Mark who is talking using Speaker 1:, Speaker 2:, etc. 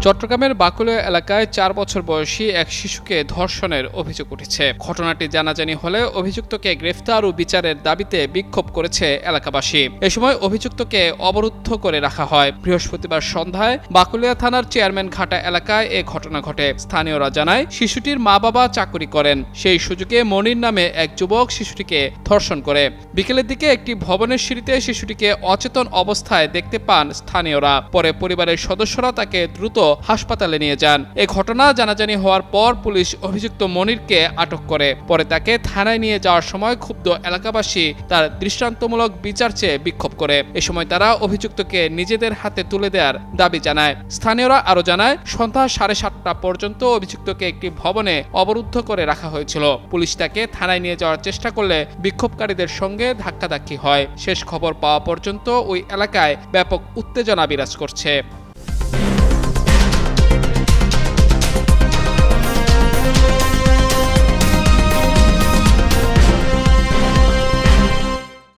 Speaker 1: চট্টগ্রামের বাকুলিয়া এলাকায় ৪ বছর বয়সী এক শিশুকে ধর্ষণের অভিযোগ উঠেছে। ঘটনাটি জানাজানি হলে অভিযুক্তকে গ্রেফতার ও বিচারের দাবিতে বিক্ষোভ করেছে এলাকাবাসী। এ সময় অভিযুক্তকে অবরুদ্ধ করে রাখা হয়। বৃহস্পতিবার সন্ধ্যায় বাকুলিয়া থানার চেয়ারম্যান ঘাটা এলাকায় এ ঘটনা ঘটে। স্থানীয়রা জানায়, শিশুটির মা বাবা চাকুরি করেন। সেই সুযোগে মনির নামে এক যুবক শিশুটিকে ধর্ষণ করে। বিকেলের দিকে একটি ভবনের সিঁড়িতে শিশুটিকে অচেতন অবস্থায় দেখতে পান স্থানীয়রা। পরে পরিবারের সদস্যরা তাকে দ্রুত হাসপাতালে নিয়ে যান। এ ঘটনা জানাজানি হওয়ার পর পুলিশ অভিযুক্ত মনিরকে আটক করে। পরে তাকে থানায় নিয়ে যাওয়ার সময় ক্ষুব্ধ এলাকাবাসী তার দৃষ্টান্তমূলক বিচার চেয়ে বিক্ষোভ করে। এ সময় তারা অভিযুক্তকে নিজেদের হাতে তুলে দেওয়ার দাবি জানায়। স্থানীয়রা আরও জানায়, সন্ধ্যা 7:30টা পর্যন্ত অভিযুক্তকে একটি ভবনে অবরুদ্ধ করে রাখা হয়েছিল। পুলিশ তাকে থানায় নিয়ে যাওয়ার চেষ্টা করলে বিক্ষোভকারীদের সঙ্গে ধাক্কাধাক্কি হয়। শেষ খবর পাওয়া পর্যন্ত ওই এলাকায় ব্যাপক উত্তেজনা বিরাজ করছে।